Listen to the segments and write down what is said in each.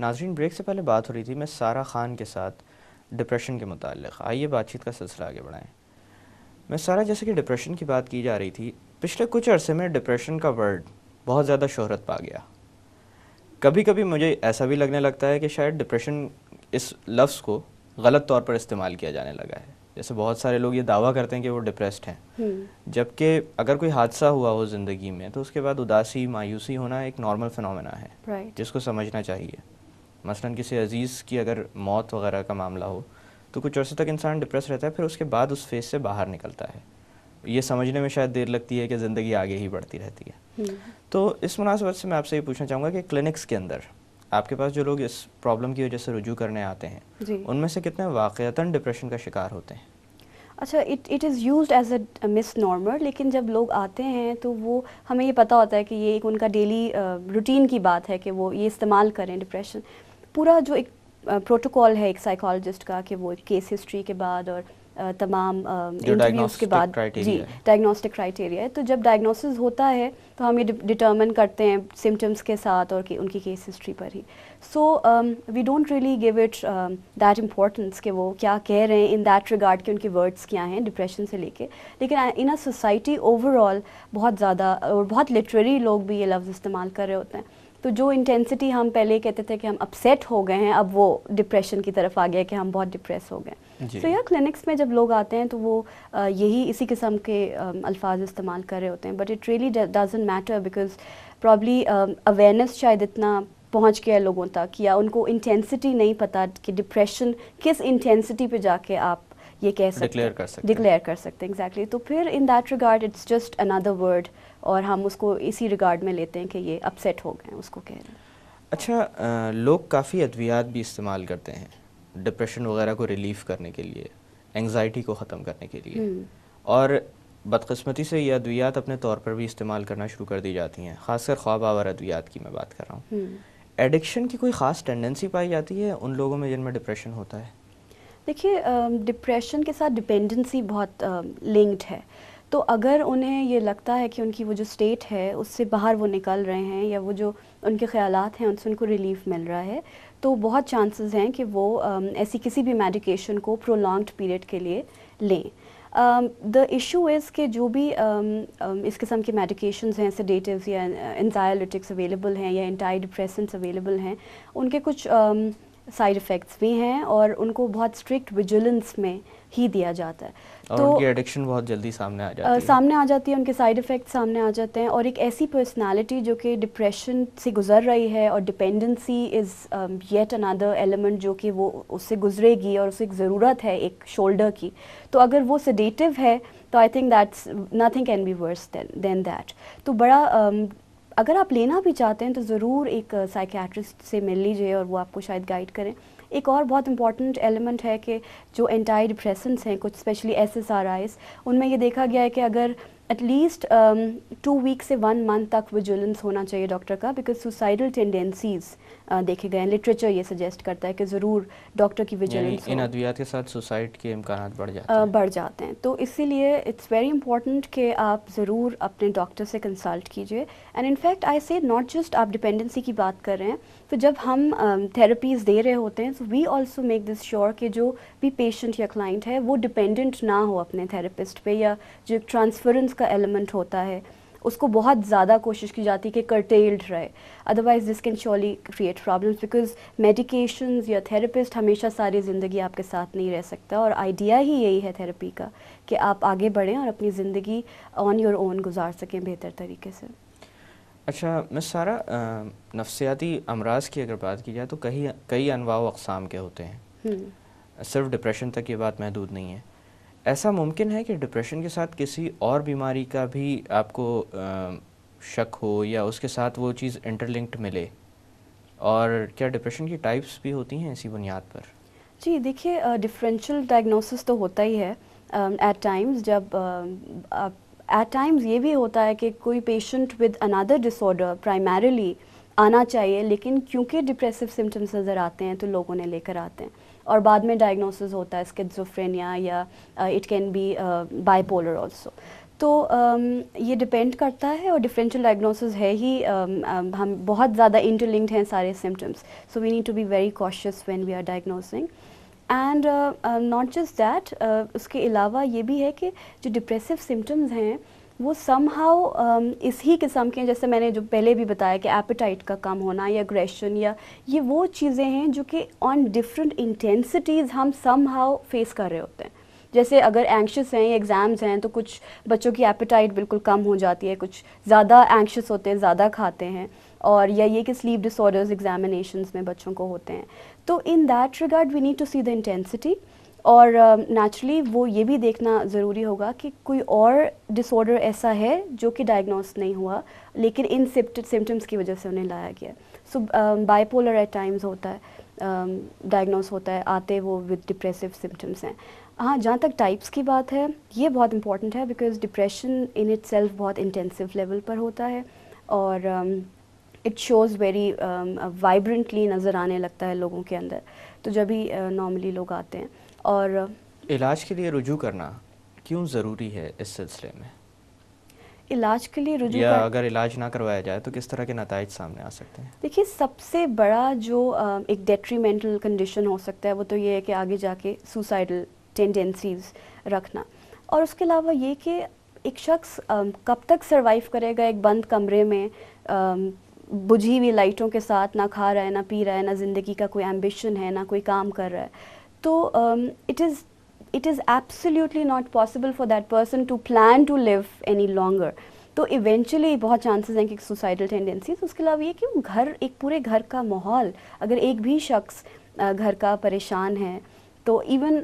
ناظرین بریک سے پہلے بات ہو رہی تھی میں سارہ خان کے ساتھ ڈپریشن کے متعلق. آئیے بات چیت کا سلسلہ آگے بڑھائیں. میں سارہ, جیسے کہ ڈپریشن کی بات کی جا رہی تھی, پچھلے کچھ عرصے میں ڈپریشن کا ورڈ بہت زیادہ شہرت پا گیا. کبھی کبھی مجھے ایسا بھی لگنے لگتا ہے کہ شاید ڈپریشن اس لفظ کو غلط طور پر استعمال کیا جانے لگا ہے. جیسے بہت سارے لوگ یہ دعویٰ کرتے ہیں کہ وہ ڈپریسڈ ہیں, جبکہ اگر کوئی حادثہ ہوا ہو زندگی میں تو اس کے بعد اداسی, مایوسی ہونا ایک نارمل فنومینا ہے جس کو سمجھنا چاہیے. مثلاً کسی عزیز کی اگر موت وغیرہ کا معاملہ ہو تو کچھ عرصے تک انسان ڈپریس رہتا ہے, پھر اس کے بعد اس فیز سے باہر نکلتا ہے. یہ سمجھنے میں شاید دیر لگتی ہے کہ زندگی آگے ہی بڑھتی رہتی ہے. تو اس مناسبت سے میں آپ سے یہ پوچھنا چاہوں گا کہ کلینکس کے اندر آپ کے پاس جو لوگ اس پرابلم کی وجہ سے رجوع کرنے آتے ہیں ان میں سے کتنے واقعتاً ڈپریشن کا شکار ہوتے ہیں؟ اچھا, it is used as a miss normal, لیکن جب لوگ آتے ہیں تو وہ ہمیں یہ پتہ ہوتا ہے کہ یہ ایک ان کا ڈیلی روٹین کی بات ہے کہ وہ یہ استعمال کریں. ڈپریشن پورا جو ایک پروٹوکول ہے ایک سائیکالوجسٹ کا کہ وہ کیس ہسٹری کے بعد اور تمام انٹرویوز کے بعد جی ڈائگنوسٹک کرائٹیریا ہے. تو جب ڈائگنوسس ہوتا ہے تو ہم یہ ڈٹرمن کرتے ہیں سمٹمس کے ساتھ اور ان کی کیس ہسٹری پر ہی. So we don't really give it that importance کہ وہ کیا کہہ رہے ہیں ان دیٹ ریگارڈ کہ ان کے ورڈس کیا ہیں ڈپریشن سے لے کے. لیکن ان اے سوسائٹی اوور آل بہت زیادہ اور بہت لٹریری لوگ بھی یہ لفظ استعمال کر رہے ہوتے ہیں. تو جو انٹینسٹی ہم پہلے کہتے تھے کہ ہم اپسیٹ ہو گئے ہیں, اب وہ ڈپریشن کی طرف آ گیا کہ ہم بہت ڈپریس ہو گئے. سو یا کلینکس میں جب لوگ آتے ہیں تو وہ یہی اسی قسم کے الفاظ استعمال کر رہے ہوتے ہیں. But it really doesn't matter because probably awareness شاید اتنا پہنچ گیا لوگوں تک, یا ان کو انٹینسٹی نہیں پتہ کہ ڈپریشن کس انٹینسٹی پہ جا کے آپ یہ کہہ سکتے ہیں, ڈکلیئر کر سکتے ہیں. ایگزیکٹلی. تو پھر in that regard it's just under word, اور ہم اس کو اسی ریگارڈ میں لیتے ہیں کہ یہ اپسیٹ ہو گئے ہیں, اس کو کہہ رہے ہیں. اچھا, لوگ کافی ادویات بھی استعمال کرتے ہیں ڈپریشن وغیرہ کو ریلیف کرنے کے لیے, انگزائٹی کو ختم کرنے کے لیے, اور بدقسمتی سے یہ ادویات اپنے طور پر بھی استعمال کرنا شروع کر دی جاتی ہیں, خاص کر خواب آور ادویات کی میں بات کر رہا ہوں. ایڈکشن کی کوئی خاص ٹینڈنسی پائی جاتی ہے ان لوگوں میں جن میں ڈپریشن ہوتا ہے؟ دیکھیے, ڈپریشن کے ساتھ ڈپینڈنسی بہت لنکڈ ہے. تو اگر انہیں یہ لگتا ہے کہ ان کی وہ جو اسٹیٹ ہے اس سے باہر وہ نکل رہے ہیں, یا وہ جو ان کے خیالات ہیں ان سے ان کو ریلیف مل رہا ہے, تو بہت چانسز ہیں کہ وہ ایسی کسی بھی میڈیکیشن کو پرولانگڈ پیریڈ کے لیے لیں. دا ایشو از کہ جو بھی اس قسم کے میڈیکیشنز ہیں, سیڈیٹیوز یا انزائلیٹکس اویلیبل ہیں یا اینٹی ڈپریسنٹس اویلیبل ہیں, ان کے کچھ سائیڈ افیکٹس بھی ہیں اور ان کو بہت اسٹرکٹ ویجیلنس میں ہی دیا جاتا ہے. اور ان کی ایڈکشن بہت جلدی سامنے آ جاتی ہے, ان کے سائیڈ افیکٹ سامنے آ جاتے ہیں. اور ایک ایسی پرسنالٹی جو کہ ڈپریشن سے گزر رہی ہے, اور dependency is yet another element جو کہ وہ اس سے گزرے گی, اور اسے ایک ضرورت ہے ایک شولڈر کی. تو اگر وہ سیڈیٹیو ہے تو I think that's nothing can be worse than that. تو بڑا اگر آپ لینا بھی چاہتے ہیں تو ضرور ایک سائیکیٹرسٹ سے مل لیجیے اور وہ آپ کو شاید گائیڈ کریں. ایک اور بہت امپورٹنٹ ایلیمنٹ ہے کہ جو اینٹی ڈپریسنٹس ہیں کچھ اسپیشلی SSRIs, ان میں یہ دیکھا گیا ہے کہ اگر ایٹ لیسٹ 2 ویک سے 1 منتھ تک ویجیلنس ہونا چاہیے ڈاکٹر کا, بیکاز سوسائڈل ٹینڈنسیز دیکھے گئے ہیں. لٹریچر یہ سجیسٹ کرتا ہے کہ ضرور ڈاکٹر کی ویجیلنس ان ادویات کے ساتھ سوسائڈ کے امکانات بڑھ جاتے ہیں. تو اسی لیے اٹس ویری امپورٹنٹ کہ آپ ضرور اپنے ڈاکٹر سے کنسلٹ کیجیے. اینڈ ان فیکٹ آئی سے ناٹ جسٹ آپ ڈپینڈنسی کی بات کر رہے ہیں, تو جب ہم تھراپیز دے رہے ہوتے ہیں تو we also make this sure کہ جو بھی پیشنٹ یا کلائنٹ ہے وہ ڈپینڈنٹ نہ ہو اپنے تھراپسٹ پہ, یا جو ٹرانسفرنس کا ایلیمنٹ ہوتا ہے اس کو بہت زیادہ کوشش کی جاتی ہے کہ کرٹیلڈ رہے. Otherwise this can surely create problems, because medications یا تھراپسٹ ہمیشہ ساری زندگی آپ کے ساتھ نہیں رہ سکتا, اور آئیڈیا ہی یہی ہے تھراپی کا کہ آپ آگے بڑھیں اور اپنی زندگی آن یور اون گزار سکیں بہتر طریقے سے. اچھا مس سارہ, نفسیاتی امراض کی اگر بات کی جائے تو کئی انواع و اقسام کے ہوتے ہیں, صرف ڈپریشن تک یہ بات محدود نہیں ہے. ایسا ممکن ہے کہ ڈپریشن کے ساتھ کسی اور بیماری کا بھی آپ کو شک ہو یا اس کے ساتھ وہ چیز انٹرلنکڈ ملے, اور کیا ڈپریشن کی ٹائپس بھی ہوتی ہیں اسی بنیاد پر؟ جی دیکھیے, ڈفرینشیل ڈائگنوسس تو ہوتا ہی ہے ایٹ ٹائمز. جب ایٹ ٹائمز یہ بھی ہوتا ہے کہ کوئی patient with under disorder primarily آنا چاہیے, لیکن کیونکہ ڈپریسو سمٹمس نظر آتے ہیں تو لوگوں نے لے کر آتے ہیں, اور بعد میں ڈائگنوسس ہوتا ہے اسکیزوفرینیا یا it can be bipolar also. تو یہ ڈپینڈ کرتا ہے، اور ڈفرینشیل ڈائگنوسس ہے ہی، ہم بہت زیادہ انٹرلنکڈ ہیں سارے symptoms, so we need to be very cautious when we are diagnosing. And not just that, اس کے علاوہ یہ بھی ہے کہ جو ڈپریسو سمٹمز ہیں وہ سم ہاؤ اس ہی قسم کے، جیسے میں نے جو پہلے بھی بتایا کہ ایپیٹائٹ کا کم ہونا یا اگریشن، یا یہ وہ چیزیں ہیں جو کہ آن ڈفرینٹ انٹینسٹیز ہم سم ہاؤ فیس کر رہے ہوتے ہیں. جیسے اگر اینکشس ہیں یا ایگزامز ہیں تو کچھ بچوں کی ایپیٹائٹ بالکل کم ہو جاتی ہے، کچھ زیادہ اینکشس ہوتے ہیں، زیادہ کھاتے ہیں، اور یا یہ کہ سلیپ ڈس آرڈرز ایگزامینیشنز میں بچوں کو ہوتے ہیں. تو in that regard we need to see the intensity, اور نیچرلی وہ یہ بھی دیکھنا ضروری ہوگا کہ کوئی اور ڈس آرڈر ایسا ہے جو کہ ڈائگنوز نہیں ہوا لیکن ان سمٹمس کی وجہ سے انہیں لایا گیا. So bipolar at times ہوتا ہے، ڈائگنوز ہوتا ہے، آتے وہ وتھ ڈپریسو سمٹمس ہیں. ہاں، جہاں تک ٹائپس کی بات ہے یہ بہت امپورٹنٹ ہے، because depression in it self بہت انٹینسو لیول پر ہوتا ہے، اور اٹ شوز ویری وائبرنٹلی نظر آنے لگتا ہے لوگوں کے اندر، تو جب بھی نارملی لوگ آتے ہیں. اور علاج کے لیے رجوع کرنا کیوں ضروری ہے اس سلسلے میں؟ علاج کے لیے رجوع یا اگر علاج نہ کروایا جائے تو کس طرح کے نتائج سامنے آ سکتے ہیں؟ دیکھیے، سب سے بڑا جو ایک ڈیٹریمنٹل کنڈیشن ہو سکتا ہے وہ تو یہ ہے کہ آگے جا کے سوسائڈل ٹینڈنسیز رکھنا، اور اس کے علاوہ یہ کہ ایک شخص کب تک سروائیو کرے گا ایک بند کمرے میں بجھی ہوئی لائٹوں کے ساتھ، نہ کھا رہا ہے، نہ پی رہا ہے، نہ زندگی کا کوئی ایمبیشن ہے، نہ کوئی کام کر رہا ہے. تو it is absolutely not possible for that person to plan to live any longer. تو ایونچولی بہت چانسز ہیں کہ سوسائڈل ٹینڈنسیز. اس کے علاوہ یہ کہ گھر، ایک پورے گھر کا ماحول، اگر ایک بھی شخص گھر کا پریشان ہے تو ایون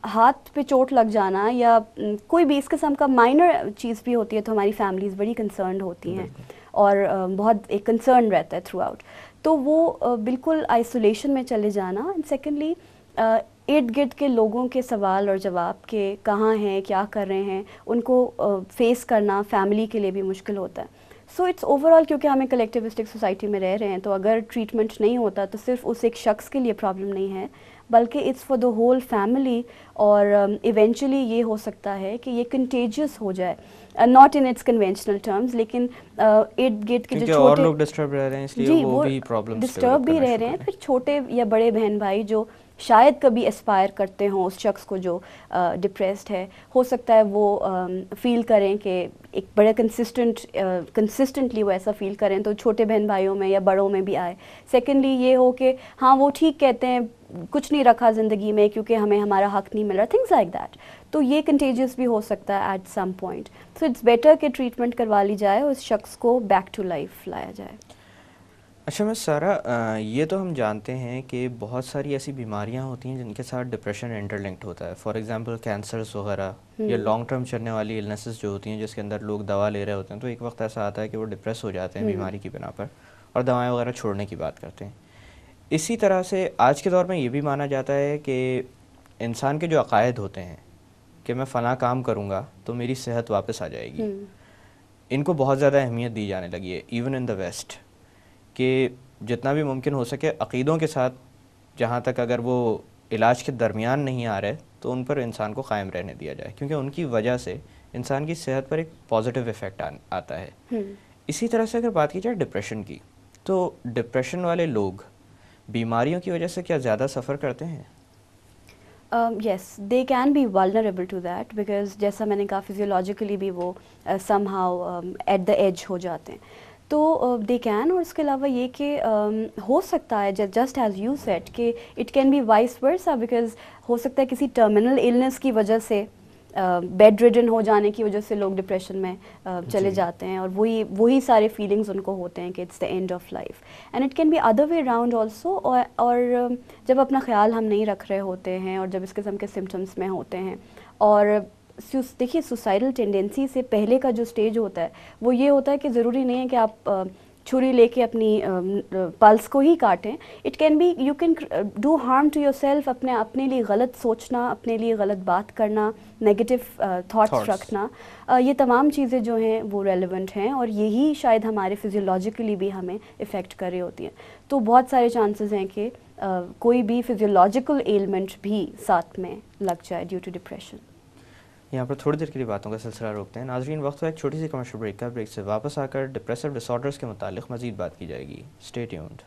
ہاتھ پہ چوٹ لگ جانا یا کوئی بھی اس قسم کا مائنر چیز بھی ہوتی ہے تو ہماری فیملیز بڑی کنسرنڈ ہوتی ہیں اور بہت ایک کنسرن رہتا ہے تھرو آؤٹ. تو وہ بالکل آئسولیشن میں چلے جانا. اینڈ سیکنڈلی ارد گرد کے لوگوں کے سوال اور جواب کہ کہاں ہیں، کیا کر رہے ہیں، ان کو فیس کرنا فیملی کے لیے بھی مشکل ہوتا ہے. سو اٹس اوور آل، کیونکہ ہم ایک کلیکٹیوسٹک سوسائٹی میں رہ رہے ہیں، تو اگر ٹریٹمنٹ نہیں ہوتا تو صرف اس ایک شخص کے لیے پرابلم نہیں ہے بلکہ it's for the whole family, اور ایونچولی یہ ہو سکتا ہے کہ یہ کنٹیجیس ہو جائے، not in its conventional terms, لیکن ارد گرد کے جو چھوٹے اور لوگ ڈسٹرب رہ رہے ہیں اس لیے وہ بھی پرابلمز ڈسٹرب بھی رہ رہے ہیں. پھر چھوٹے یا بڑے بہن بھائی جو شاید کبھی اسپائر کرتے ہوں اس شخص کو جو ڈپریسڈ ہے، ہو سکتا ہے وہ فیل کریں کہ ایک بڑے کنسسٹنٹلی وہ ایسا فیل کریں تو چھوٹے بہن بھائیوں میں یا بڑوں میں بھی آئے. سیکنڈلی یہ ہو کہ ہاں وہ ٹھیک کہتے ہیں، کچھ نہیں رکھا زندگی میں کیونکہ ہمیں ہمارا حق نہیں مل رہا، تھنگس لائک دیٹ. تو یہ کنٹیجیس بھی ہو سکتا ہے at some point. So it's better کہ ٹریٹمنٹ کروا لی جائے اور اس شخص کو بیک ٹو لائف لایا جائے. اچھا میں سارا، یہ تو ہم جانتے ہیں کہ بہت ساری ایسی بیماریاں ہوتی ہیں جن کے ساتھ ڈپریشن انٹرلنکڈ ہوتا ہے، فار ایگزامپل کینسرز وغیرہ یا لانگ ٹرم چلنے والی النیسز جو ہوتی ہیں جس کے اندر لوگ دوا لے رہے ہوتے ہیں تو ایک وقت ایسا آتا ہے کہ وہ ڈپریس ہو جاتے ہیں بیماری کی بنا پر اور دوائیں وغیرہ چھوڑنے کی بات کرتے ہیں. اسی طرح سے آج کے دور میں یہ بھی مانا جاتا ہے کہ انسان کے جو عقائد ہوتے ہیں کہ میں فلاں کام کروں گا تو میری صحت واپس آ جائے گی، ان کو بہت زیادہ اہمیت دی جانے لگی ہے ایون ان دا ویسٹ، کہ جتنا بھی ممکن ہو سکے عقیدوں کے ساتھ جہاں تک اگر وہ علاج کے درمیان نہیں آ رہے تو ان پر انسان کو قائم رہنے دیا جائے، کیونکہ ان کی وجہ سے انسان کی صحت پر ایک پازیٹیو ایفیکٹ آتا ہے. اسی طرح سے اگر بات کی جائے ڈپریشن کی، تو ڈپریشن والے لوگ بیماریوں کی وجہ سے کیا زیادہ سفر کرتے ہیں؟ Yes, they can be vulnerable to that, because جیسا میں نے کہا فزیولوجیکلی بھی وہ somehow at the age ہو جاتے ہیں. تو دے کین، اور اس کے علاوہ یہ کہ ہو سکتا ہے جسٹ ایز یو سیٹ کہ it can be vice versa, because ہو سکتا ہے کسی ٹرمینل ایلنس کی وجہ سے، بیڈ ریڈن ہو جانے کی وجہ سے لوگ ڈپریشن میں چلے جاتے ہیں اور وہی سارے فیلنگز ان کو ہوتے ہیں کہ it's the end of life. And it can be other way around also. اور جب اپنا خیال ہم نہیں رکھ رہے ہوتے ہیں اور جب اس قسم کے سمٹمس میں ہوتے ہیں، اور دیکھیے سوسائڈل ٹینڈنسی سے پہلے کا جو اسٹیج ہوتا ہے وہ یہ ہوتا ہے کہ ضروری نہیں ہے کہ آپ چھری لے کے اپنی پلس کو ہی کاٹیں. It can be you can do harm to yourself, اپنے لیے غلط سوچنا، اپنے لیے غلط بات کرنا، نیگیٹو تھاٹس رکھنا، یہ تمام چیزیں جو ہیں وہ ریلیونٹ ہیں اور یہی شاید ہمارے فزیولوجیکلی بھی ہمیں افیکٹ کر رہی ہوتی ہیں. تو بہت سارے چانسز ہیں کہ کوئی بھی فزیولوجیکل ایلمنٹ بھی ساتھ میں لگ جائے ڈیو ٹو ڈپریشن. یہاں پر تھوڑی دیر کے لیے باتوں کا سلسلہ روکتے ہیں. ناظرین وقت ہوا ایک چھوٹی سی کمرشل بریک کا. بریک سے واپس آ کر ڈپریسو ڈس آرڈرز کے متعلق مزید بات کی جائے گی. Stay tuned.